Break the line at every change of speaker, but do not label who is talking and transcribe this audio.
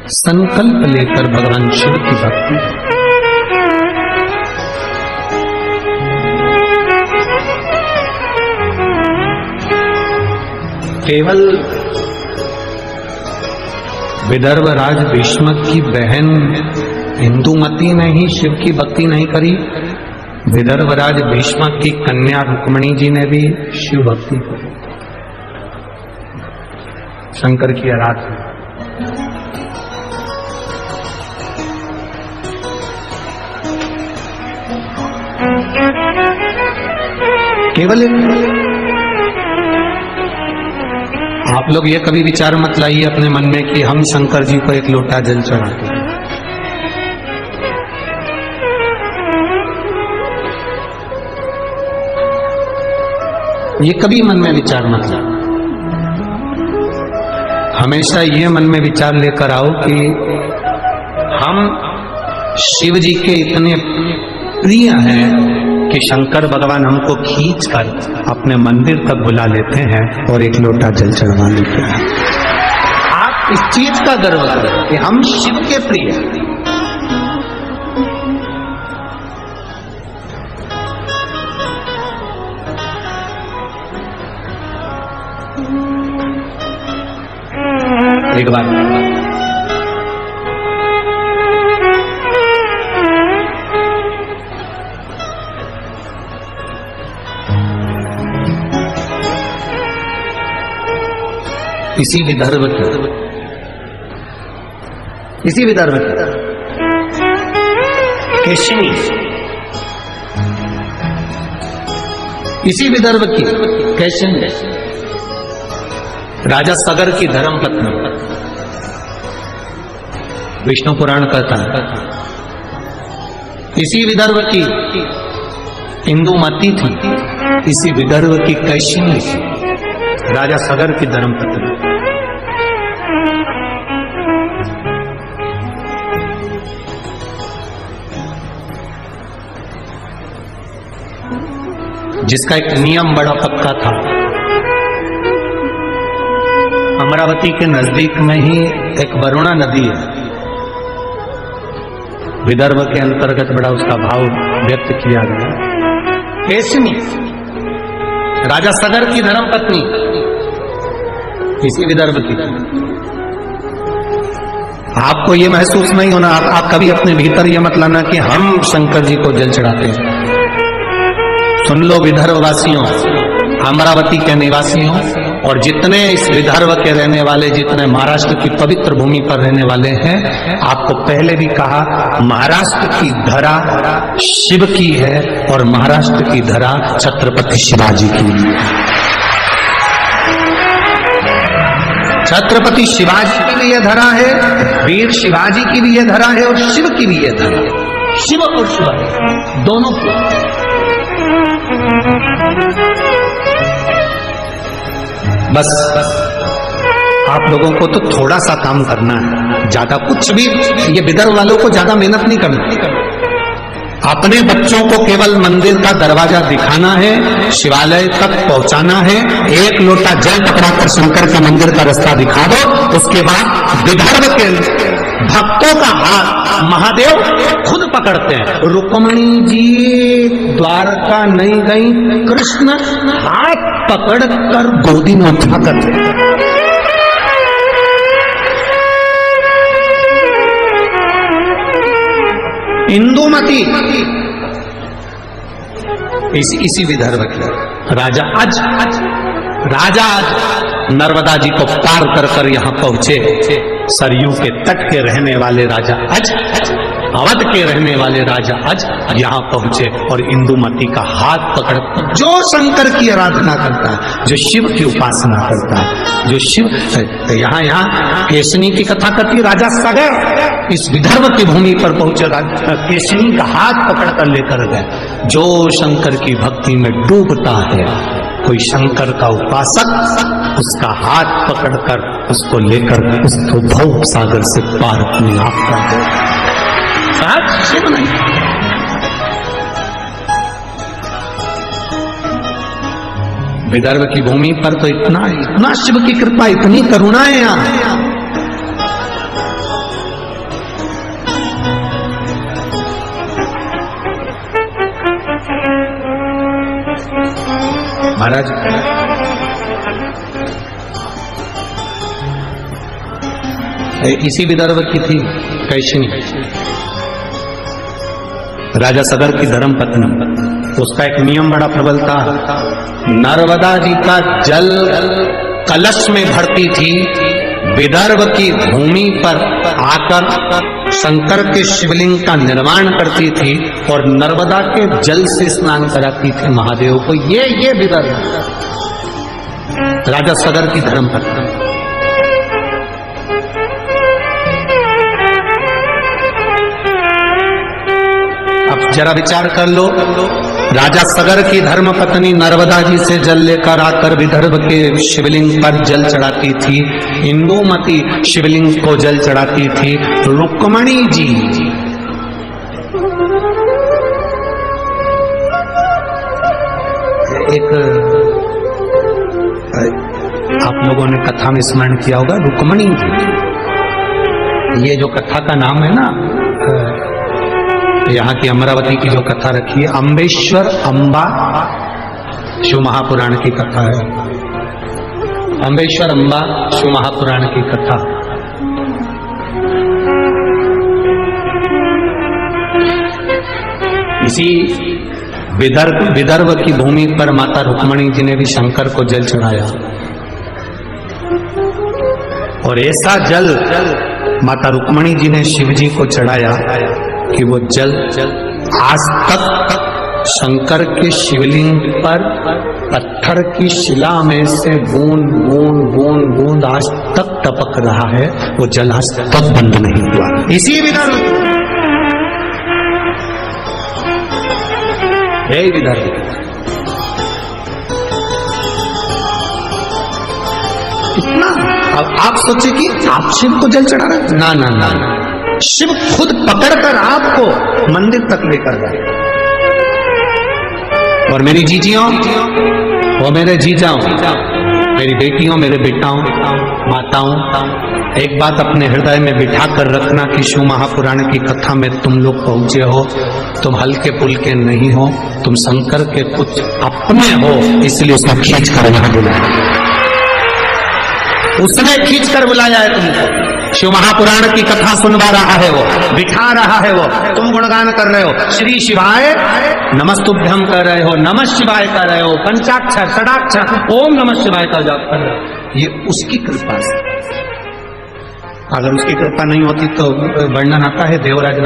संकल्प लेकर भगवान शिव की भक्ति। केवल विदर्भ राज भीष्मक की बहन इंदुमती ने ही शिव की भक्ति नहीं करी, विदर्भ राज भीष्मक की कन्या रुक्मिणी जी ने भी शिव भक्ति करी, शंकर की आराधना। केवल आप लोग ये कभी विचार मत लाइए अपने मन में कि हम शंकर जी को एक लोटा जल चढ़ाते हैं। ये कभी मन में विचार मत लाओ। हमेशा ये मन में विचार लेकर आओ कि हम शिव जी के इतने प्रिय हैं कि शंकर भगवान हमको खींचकर अपने मंदिर तक बुला लेते हैं और एक लोटा जल चढ़वा लेते हैं। आप इस चीज का गर्व करें कि हम शिव के प्रिय हैं। एक बार इसी विदर्भ की केशिनी, इसी विदर्भ की केशिनी राजा सगर की धर्मपत्नी, विष्णु पुराण कहता है। इसी विदर्भ की इंदुमती थी, इसी विदर्भ की कैशिनी राजा सगर की धर्मपत्नी। जिसका एक नियम बड़ा पक्का था। अमरावती के नजदीक में ही एक वरुणा नदी है, विदर्भ के अंतर्गत बड़ा उसका भाव व्यक्त किया गया। केशिनी राजा सगर की धर्मपत्नी, इसी विदर्भ की। आपको ये महसूस नहीं होना, आप कभी अपने भीतर ये मत लाना कि हम शंकर जी को जल चढ़ाते हैं। सुन लो विदर्भ वासियों, अमरावती के निवासियों और जितने इस विदर्भ के रहने वाले, जितने महाराष्ट्र की पवित्र भूमि पर रहने वाले हैं, आपको पहले भी कहा महाराष्ट्र की धरा शिव की है और महाराष्ट्र की धरा छत्रपति शिवाजी की है। छत्रपति शिवाजी की भी यह धरा है, वीर शिवाजी की भी यह धरा है और शिव की भी यह धरा है। शिव और शिव दोनों की। बस आप लोगों को तो थोड़ा सा काम करना है, ज्यादा कुछ भी ये विदर्भ वालों को ज्यादा मेहनत नहीं करनी। अपने बच्चों को केवल मंदिर का दरवाजा दिखाना है, शिवालय तक पहुंचाना है, एक लोटा जल पकड़ाकर शंकर के मंदिर का रास्ता दिखा दो। उसके बाद विदर्भ के भक्तों का हाथ महादेव खुद पकड़ते हैं। रुक्मिणी जी द्वारका नहीं गई, कृष्ण हाथ पकड़कर गोदी में उठाकर इंदुमती इसी विदर्भ के राजा आज नर्मदा जी को पार कर यहां पहुंचे। सरयू के तट के रहने वाले राजा आज, अवध के रहने वाले राजा आज यहां पहुंचे और इंदुमती का हाथ पकड़, जो शंकर की आराधना करता है, जो शिव की उपासना करता है, जो शिव यहाँ केशिनी की कथा करती, राजा सगर इस विदर्भ की भूमि पर पहुंचे, केशिनी का हाथ पकड़ कर लेकर गए। जो शंकर की भक्ति में डूबता है, कोई शंकर का उपासक उसका हाथ पकड़कर उसको लेकर उसको भव सागर से पार अपने आप कर दे। शिव नहीं, विदर्भ की भूमि पर तो इतना शिव की कृपा, इतनी करुणा है यहाँ। महाराज इसी विदर्भ की थी कैशिनी, राजा सगर की धर्म पत्नी। उसका एक नियम बड़ा प्रबल था, नर्मदा जी का जल कलश में भरती थी, विदर्भ की भूमि पर आकर शंकर के शिवलिंग का निर्माण करती थी और नर्मदा के जल से स्नान कराती थी महादेव को। ये विदर्भ राजा सगर की धर्म पत्नी। अब जरा विचार कर लो, राजा सगर की धर्म पत्नी नर्मदा जी से जल लेकर आकर विदर्भ के शिवलिंग पर जल चढ़ाती थी, इंदुमती शिवलिंग को जल चढ़ाती थी। रुक्मणी जी एक आप लोगों ने कथा में स्मरण किया होगा, रुक्मणी जी, ये जो कथा का नाम है ना, यहाँ की अमरावती की जो कथा रखी है, अम्बेश्वर अम्बा शिव महापुराण की कथा है। अम्बेश्वर अम्बा शिव महापुराण की कथा। इसी विदर्भ की भूमि पर माता रुक्मणी जी ने भी शंकर को जल चढ़ाया और ऐसा जल माता रुक्मणी जी ने शिव जी को चढ़ाया कि वो जल आज तक शंकर के शिवलिंग पर पत्थर की शिला में से बूंद बूंद बूंद बूंद आज तक टपक रहा है, वो जल आज तक बंद नहीं हुआ। इसी विदर्भ, यही विदर्भ। इतना अब आप सोचे कि आप शिव को जल चढ़ा रहे, ना ना ना, शिव खुद पकड़कर आपको मंदिर तक लेकर गए। और मेरी जीजियों और मेरे जीजाओं, मेरी बेटियों, मेरे बेटाओं, माताओं, एक बात अपने हृदय में बिठा कर रखना कि शिव महापुराण की कथा में तुम लोग पहुंचे हो, तुम हल्के पुल्के नहीं हो, तुम शंकर के कुछ अपने हो, इसलिए उसको खींच कर यहाँ बुलाया, उसने खींच कर बुलाया है तुमको। शिव महापुराण की कथा सुनवा रहा है वो, बिठा रहा है वो, तुम गुणगान कर रहे हो, श्री शिवाय नमस्तुभ्यम कर रहे हो, नमः शिवाय कर रहे हो, पंचाक्षर षडाक्षर ओम नमः शिवाय का जाप कर रहे हो। ये उसकी कृपा से, अगर उसकी कृपा नहीं होती तो वर्णन आता है देवराज